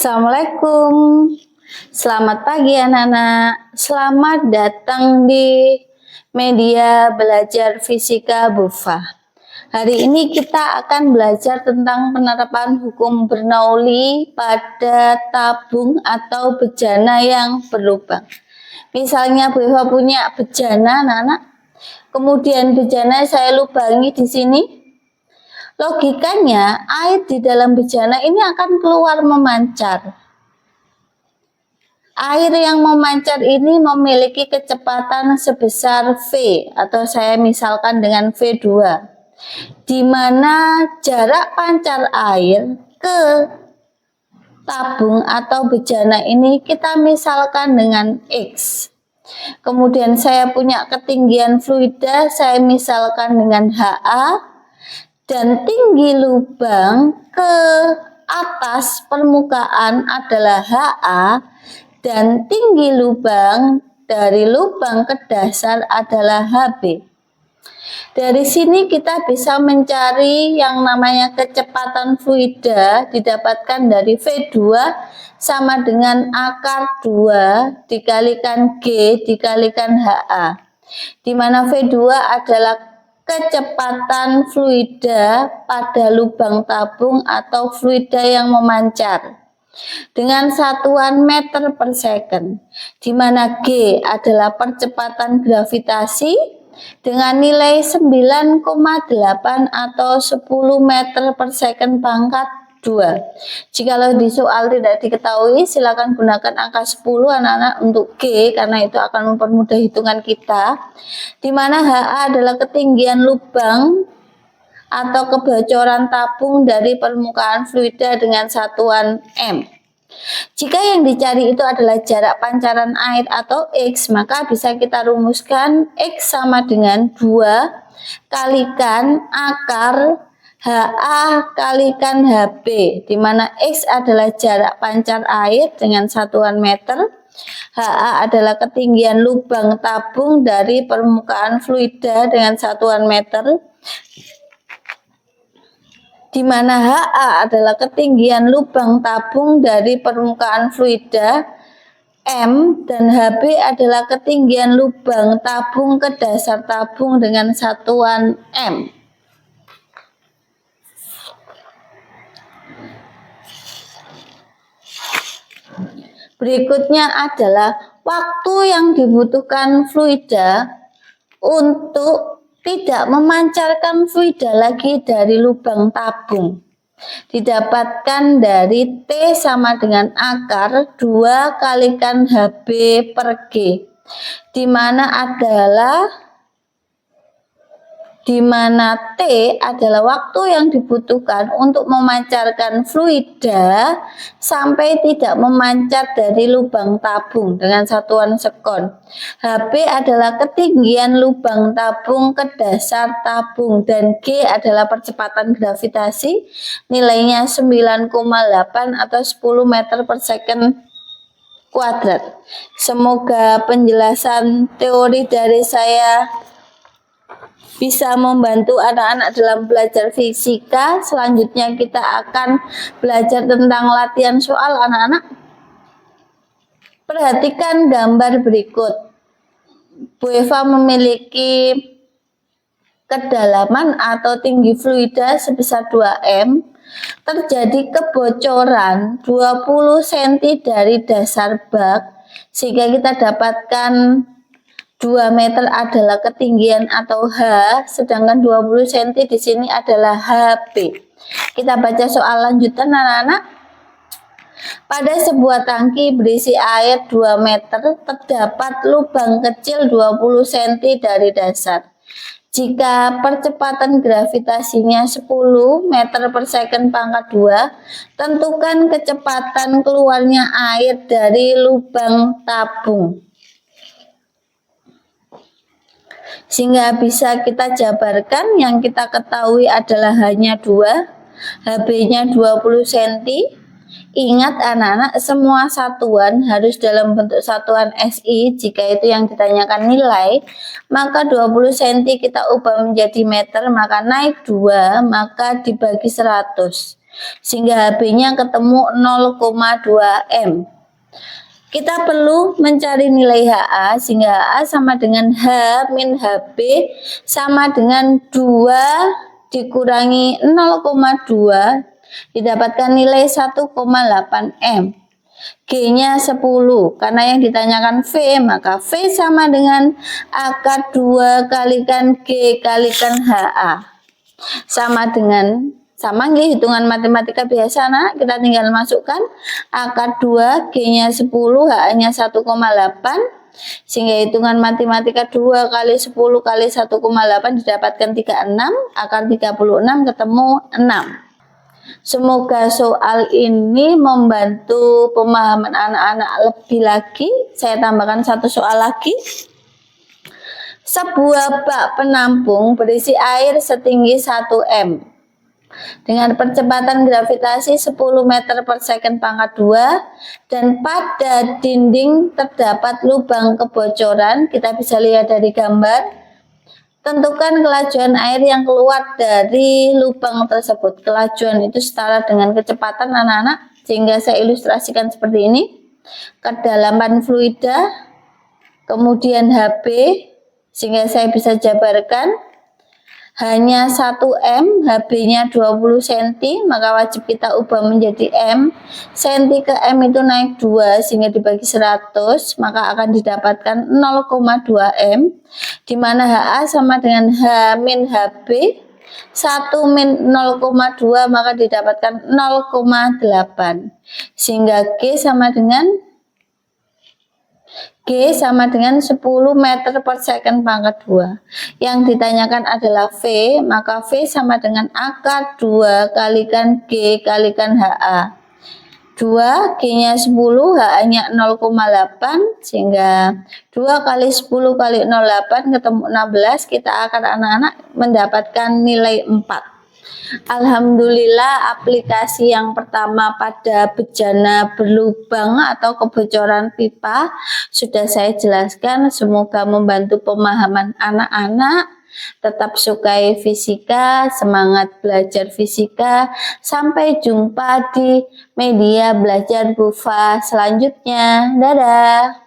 Assalamualaikum. Selamat pagi anak-anak. Selamat datang di media belajar fisika BUFA. Hari ini kita akan belajar tentang penerapan hukum Bernoulli pada tabung atau bejana yang berlubang. Misalnya Bu Eva punya bejana anak-anak. Kemudian bejana saya lubangi di sini. Logikanya, air di dalam bejana ini akan keluar memancar. Air yang memancar ini memiliki kecepatan sebesar V, atau saya misalkan dengan V2, di mana jarak pancar air ke tabung atau bejana ini kita misalkan dengan X. Kemudian saya punya ketinggian fluida, saya misalkan dengan HA, dan tinggi lubang ke atas permukaan adalah HA dan tinggi lubang dari lubang ke dasar adalah HB. Dari sini kita bisa mencari yang namanya kecepatan fluida didapatkan dari V2 sama dengan akar 2 dikalikan G dikalikan HA, di mana V2 adalah kecepatan fluida pada lubang tabung atau fluida yang memancar dengan satuan meter per second, di mana G adalah percepatan gravitasi dengan nilai 9,8 atau 10 meter per second pangkat 2. Jikalau di soal tidak diketahui, silakan gunakan angka 10 anak-anak untuk G karena itu akan mempermudah hitungan kita. Di mana HA adalah ketinggian lubang atau kebocoran tabung dari permukaan fluida dengan satuan M. Jika yang dicari itu adalah jarak pancaran air atau X, maka bisa kita rumuskan X sama dengan 2 kalikan akar HA kalikan HB, di mana X adalah jarak pancar air dengan satuan meter, HA adalah ketinggian lubang tabung dari permukaan fluida dengan satuan meter, di mana HA adalah ketinggian lubang tabung dari permukaan fluida M, dan HB adalah ketinggian lubang tabung ke dasar tabung dengan satuan M. Berikutnya adalah waktu yang dibutuhkan fluida untuk tidak memancarkan fluida lagi dari lubang tabung. Didapatkan dari T sama dengan akar 2 kalikan HB per G, di mana T adalah waktu yang dibutuhkan untuk memancarkan fluida sampai tidak memancar dari lubang tabung dengan satuan sekon. HB adalah ketinggian lubang tabung ke dasar tabung, dan G adalah percepatan gravitasi, nilainya 9,8 atau 10 meter per second kuadrat. Semoga penjelasan teori dari saya bisa membantu anak-anak dalam belajar fisika. Selanjutnya kita akan belajar tentang latihan soal anak-anak. Perhatikan gambar berikut. Bu Eva memiliki kedalaman atau tinggi fluida sebesar 2M. Terjadi kebocoran 20 cm dari dasar bak, sehingga kita dapatkan 2 meter adalah ketinggian atau H, sedangkan 20 cm di sini adalah HB. Kita baca soal lanjutan anak-anak. Pada sebuah tangki berisi air 2 meter, terdapat lubang kecil 20 cm dari dasar. Jika percepatan gravitasinya 10 meter per second pangkat 2, tentukan kecepatan keluarnya air dari lubang tabung. Sehingga bisa kita jabarkan, yang kita ketahui adalah hanya 2, HB-nya 20 cm. Ingat anak-anak, semua satuan harus dalam bentuk satuan SI. Jika itu yang ditanyakan nilai, maka 20 cm kita ubah menjadi meter, maka naik 2, maka dibagi 100. sehingga HB-nya ketemu 0,2 M. Kita perlu mencari nilai HA, sehingga HA sama dengan H min HB sama dengan 2 dikurangi 0,2, didapatkan nilai 1,8 M. G-nya 10, karena yang ditanyakan V, maka V sama dengan akar 2 kalikan G kalikan HA. Sama nggih, hitungan matematika biasa nak, kita tinggal masukkan akar 2, G-nya 10, HA-nya 1,8, sehingga hitungan matematika 2 kali 10 kali 1,8 didapatkan 36, akar 36 ketemu 6. Semoga soal ini membantu pemahaman anak-anak lebih lagi. Saya tambahkan satu soal lagi. Sebuah bak penampung berisi air setinggi 1 M dengan percepatan gravitasi 10 meter per second pangkat 2, dan pada dinding terdapat lubang kebocoran. Kita bisa lihat dari gambar. Tentukan kelajuan air yang keluar dari lubang tersebut. Kelajuan itu setara dengan kecepatan anak-anak, sehingga saya ilustrasikan seperti ini. Kedalaman fluida, kemudian HB, sehingga saya bisa jabarkan. Hanya 1 M, HB-nya 20 cm, maka wajib kita ubah menjadi M. Cm ke M itu naik 2, sehingga dibagi 100, maka akan didapatkan 0,2 M, di mana HA sama dengan H min HB, 1 min 0,2, maka didapatkan 0,8, sehingga G sama dengan 10 meter per second pangkat 2. Yang ditanyakan adalah V, maka V sama dengan akar 2 kalikan G kalikan HA. 2, G-nya 10, HA-nya 0,8, sehingga 2 kali 10 kali 0,8 ketemu 16, kita akan anak-anak mendapatkan nilai 4. Alhamdulillah, aplikasi yang pertama pada bejana berlubang atau kebocoran pipa sudah saya jelaskan. Semoga membantu pemahaman anak-anak. Tetap sukai fisika, semangat belajar fisika. Sampai jumpa di media belajar BUFA selanjutnya. Dadah.